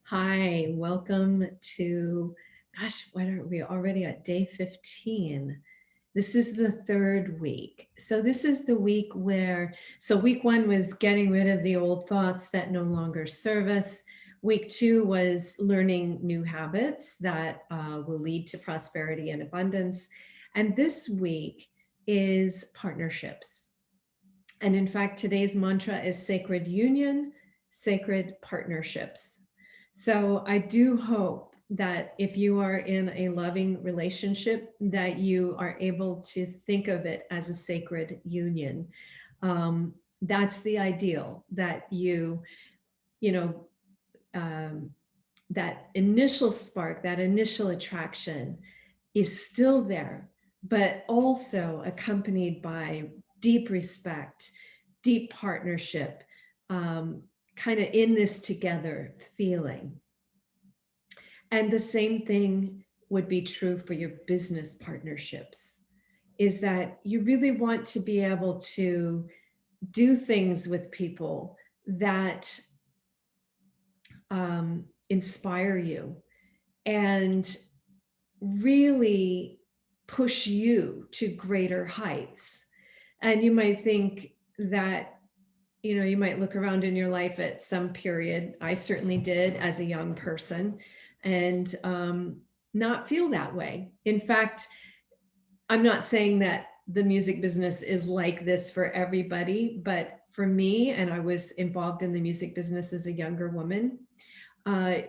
Hi, welcome to, gosh, what are we already at day 15? This is the third week. So this is the week where, so week one was getting rid of the old thoughts that no longer serve us. Week two was learning new habits that will lead to prosperity and abundance. And this week is partnerships. And in fact, today's mantra is sacred union, sacred partnerships. So I do hope that if you are in a loving relationship, that you are able to think of it as a sacred union. That's the ideal, that you know, um, that initial spark, that initial attraction is still there, but also accompanied by deep respect, deep partnership, kind of in this together feeling. And the same thing would be true for your business partnerships, is that you really want to be able to do things with people that inspire you and really push you to greater heights. And you might think that, you might look around in your life at some period. I certainly did as a young person, and not feel that way. In fact, I'm not saying that the music business is like this for everybody, but for me, and I was involved in the music business as a younger woman, I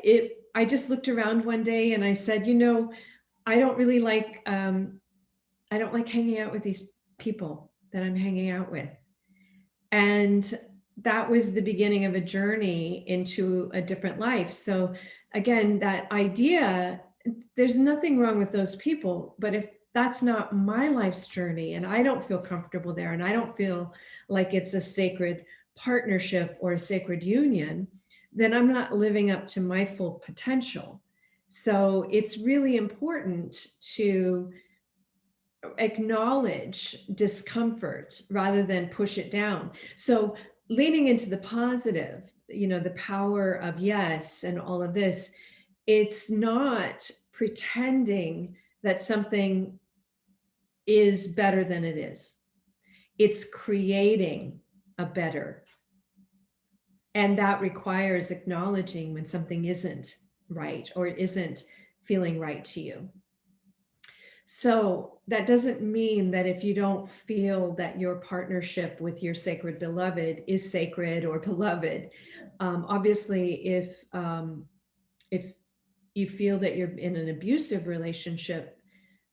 just looked around one day and I said, I don't really like, I don't like hanging out with these people that I'm hanging out with. And that was the beginning of a journey into a different life. So again, that idea, there's nothing wrong with those people, but if that's not my life's journey and I don't feel comfortable there and I don't feel like it's a sacred partnership or a sacred union, then I'm not living up to my full potential. So it's really important to acknowledge discomfort rather than push it down. So leaning into the positive, the power of yes and all of this, it's not pretending that something is better than it is. It's creating a better. And that requires acknowledging when something isn't right or isn't feeling right to you. So that doesn't mean that if you don't feel that your partnership with your sacred beloved is sacred or beloved, obviously, if you feel that you're in an abusive relationship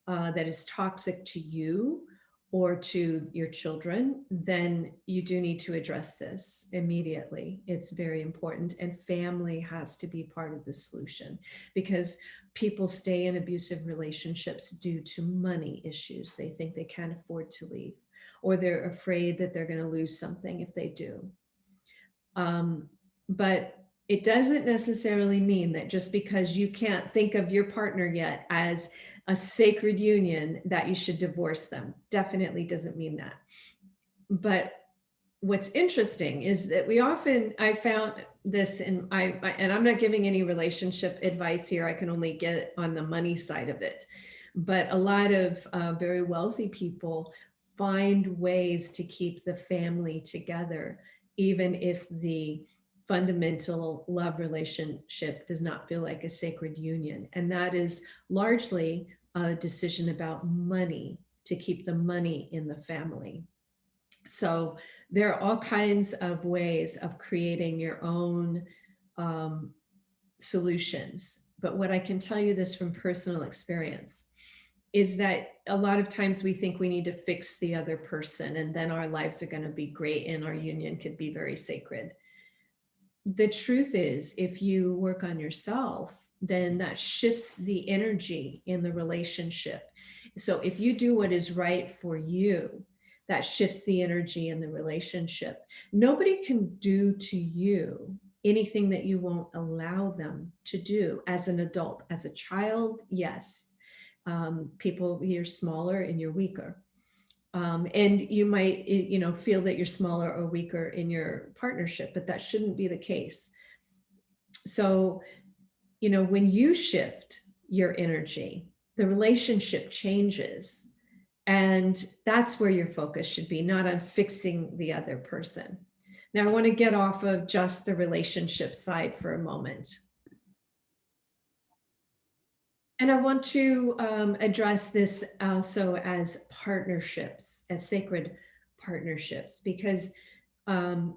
that is toxic to you or to your children, then you do need to address this immediately. It's very important. And family has to be part of the solution, because people stay in abusive relationships due to money issues. They think they can't afford to leave, or they're afraid that they're going to lose something if they do. But it doesn't necessarily mean that just because you can't think of your partner yet as a sacred union that you should divorce them. Definitely doesn't mean that. But what's interesting is that I found this, and I'm not giving any relationship advice here. I can only get on the money side of it. But a lot of very wealthy people find ways to keep the family together, even if the fundamental love relationship does not feel like a sacred union. And that is largely a decision about money, to keep the money in the family. So there are all kinds of ways of creating your own solutions. But what I can tell you this from personal experience is that a lot of times we think we need to fix the other person and then our lives are going to be great and our union could be very sacred. The truth is, if you work on yourself, then that shifts the energy in the relationship. So if you do what is right for you, that shifts the energy in the relationship. Nobody can do to you anything that you won't allow them to do as an adult. As a child, yes. People, you're smaller and you're weaker. And you might, feel that you're smaller or weaker in your partnership, but that shouldn't be the case. So when you shift your energy, the relationship changes. And that's where your focus should be, not on fixing the other person. Now, I want to get off of just the relationship side for a moment. And I want to address this also as partnerships, as sacred partnerships, because um,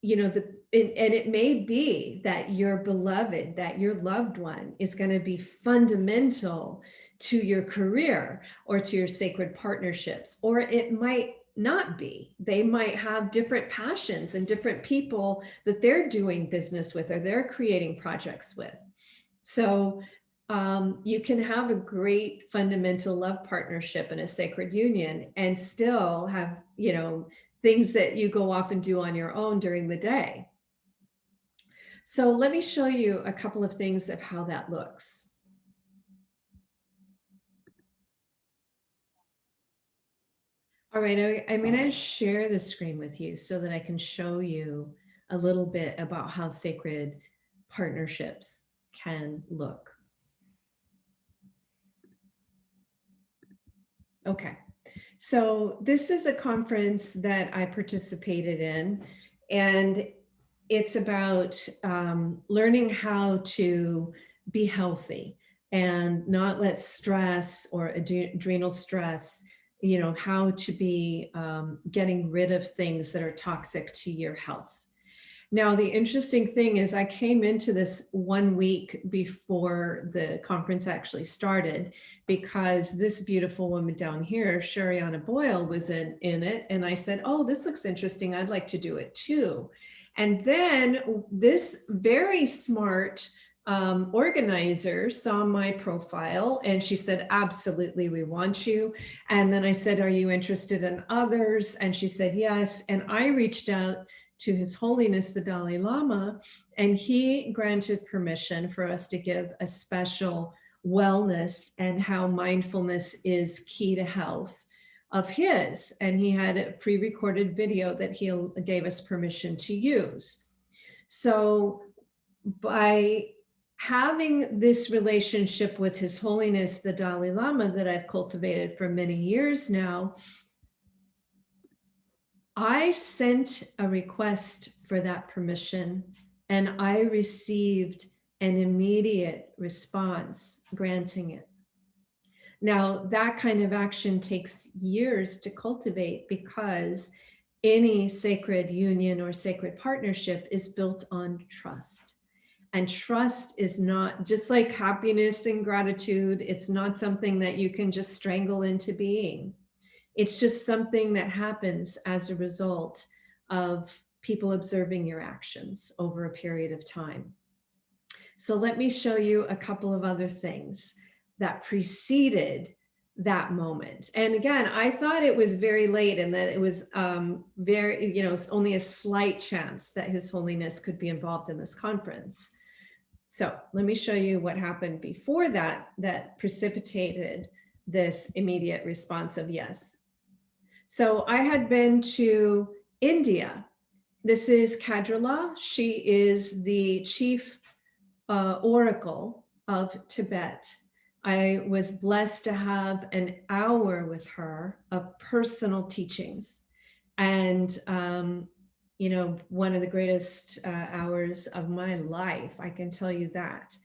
and it may be that your beloved, that your loved one is going to be fundamental to your career or to your sacred partnerships, or it might not be. They might have different passions and different people that they're doing business with or they're creating projects with. So you can have a great fundamental love partnership in a sacred union and still have, things that you go off and do on your own during the day. So let me show you a couple of things of how that looks. All right, I'm going to share the screen with you so that I can show you a little bit about how sacred partnerships can look. Okay, so this is a conference that I participated in, and it's about learning how to be healthy and not let stress or adrenal stress, how to be getting rid of things that are toxic to your health. Now, the interesting thing is I came into this 1 week before the conference actually started because this beautiful woman down here, Shariana Boyle, was in it. And I said, oh, this looks interesting. I'd like to do it too. And then this very smart organizer saw my profile and she said, absolutely, we want you. And then I said, are you interested in others? And she said, yes. And I reached out to His Holiness the Dalai Lama, and he granted permission for us to give a special wellness and how mindfulness is key to health of his. And he had a pre-recorded video that he gave us permission to use. So by having this relationship with His Holiness the Dalai Lama that I've cultivated for many years now, I sent a request for that permission and I received an immediate response granting it. Now, that kind of action takes years to cultivate because any sacred union or sacred partnership is built on trust. And trust is not just like happiness and gratitude. It's not something that you can just strangle into being. It's just something that happens as a result of people observing your actions over a period of time. So let me show you a couple of other things that preceded that moment. And again, I thought it was very late and that it was it's only a slight chance that His Holiness could be involved in this conference. So let me show you what happened before that precipitated this immediate response of yes. So I had been to India. This is Kadrala. She is the chief oracle of Tibet. I was blessed to have an hour with her of personal teachings. And, one of the greatest hours of my life, I can tell you that.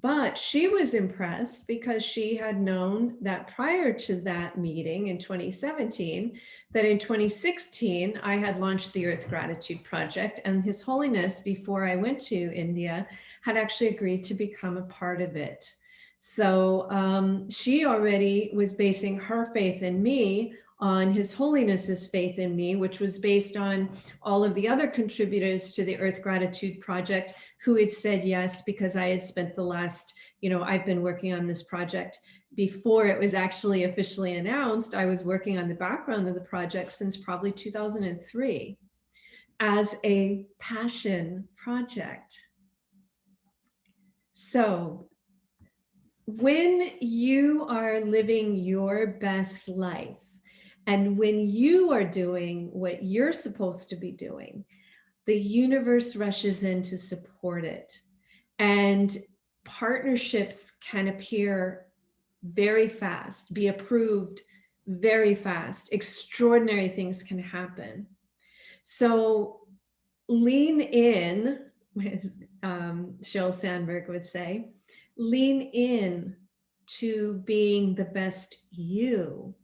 But she was impressed because she had known that prior to that meeting in 2017, that in 2016, I had launched the Earth Gratitude Project, and His Holiness, before I went to India, had actually agreed to become a part of it. So she already was basing her faith in me on His Holiness's faith in me, which was based on all of the other contributors to the Earth Gratitude Project who had said yes, because I had spent the last, I've been working on this project before it was actually officially announced. I was working on the background of the project since probably 2003 as a passion project. So when you are living your best life, and when you are doing what you're supposed to be doing, the universe rushes in to support it. And partnerships can appear very fast, be approved very fast. Extraordinary things can happen. So lean in, as Sheryl Sandberg would say, lean in to being the best you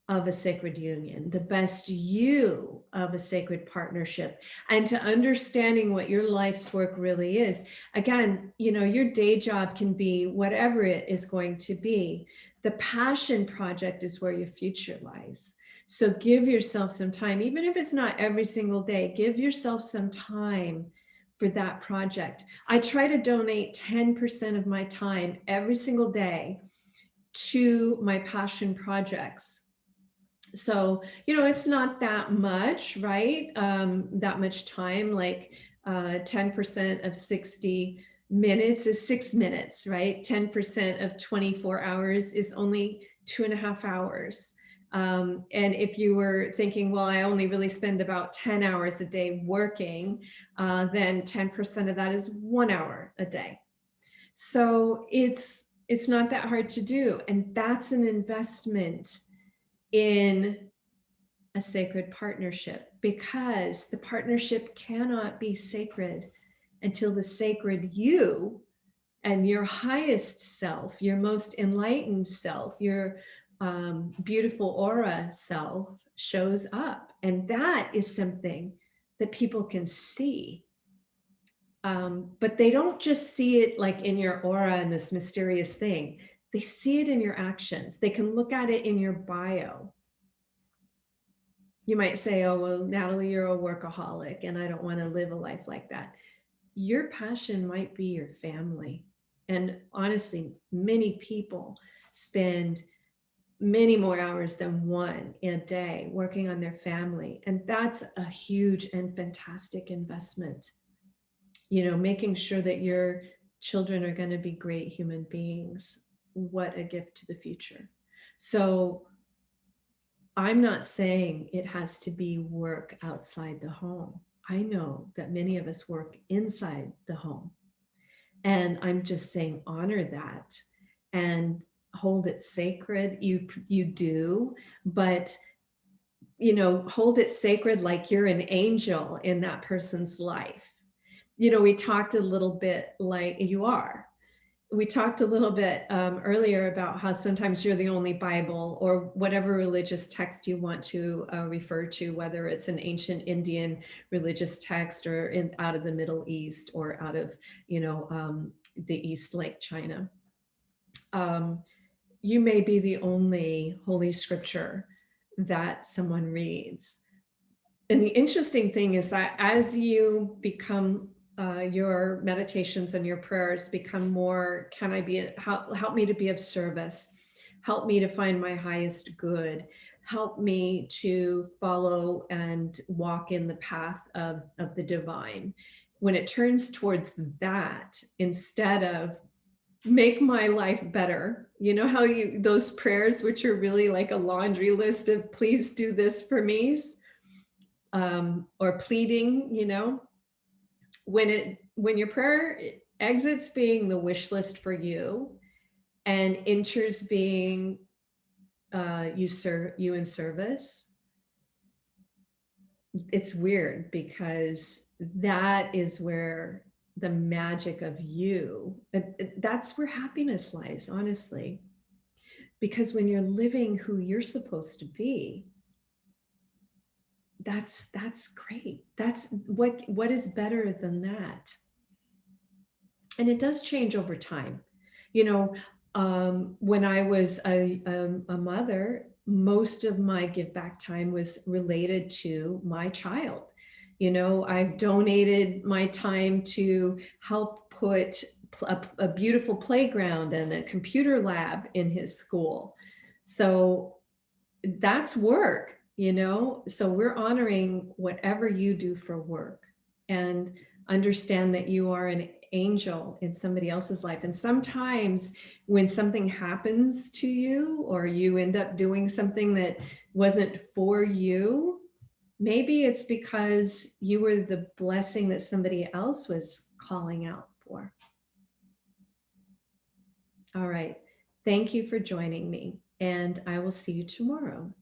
of a sacred union, the best you of a sacred partnership, and to understanding what your life's work really is. Again, your day job can be whatever it is going to be. The passion project is where your future lies. So give yourself some time, even if it's not every single day, give yourself some time for that project. I try to donate 10% of my time every single day to my passion projects. So, it's not that much, right? That much time, like 10% of 60 minutes is 6 minutes, right? 10% of 24 hours is only 2.5 hours. And if you were thinking, well, I only really spend about 10 hours a day working, then 10% of that is 1 hour a day. So it's not that hard to do. And that's an investment in a sacred partnership, because the partnership cannot be sacred until the sacred you and your highest self, your most enlightened self, your beautiful aura self shows up. And that is something that people can see. But they don't just see it like in your aura and this mysterious thing. They see it in your actions. They can look at it in your bio. You might say, oh, well, Natalie, you're a workaholic and I don't want to live a life like that. Your passion might be your family. And honestly, many people spend many more hours than one in a day working on their family. And that's a huge and fantastic investment. Making sure that your children are going to be great human beings. What a gift to the future. So I'm not saying it has to be work outside the home. I know that many of us work inside the home. And I'm just saying, honor that and hold it sacred. You do, but hold it sacred like you're an angel in that person's life. We talked a little bit like you are. We talked a little bit earlier about how sometimes you're the only Bible or whatever religious text you want to refer to, whether it's an ancient Indian religious text or out of the Middle East or out of, the East, like China. You may be the only Holy Scripture that someone reads. And the interesting thing is that as you become your meditations and your prayers become more, help me to be of service, help me to find my highest good, help me to follow and walk in the path of the divine. When it turns towards that, instead of make my life better, how those prayers, which are really like a laundry list of please do this for me, or pleading, when your prayer exits being the wish list for you and enters being you in service, it's weird, because that is where the magic of you, that's where happiness lies, honestly. Because when you're living who you're supposed to be, that's great. That's what is better than that? And it does change over time. When I was a mother, most of my give back time was related to my child. I've donated my time to help put a beautiful playground and a computer lab in his school. So that's work, so we're honoring whatever you do for work, and understand that you are an angel in somebody else's life. And sometimes when something happens to you, or you end up doing something that wasn't for you, maybe it's because you were the blessing that somebody else was calling out for. All right. Thank you for joining me, and I will see you tomorrow.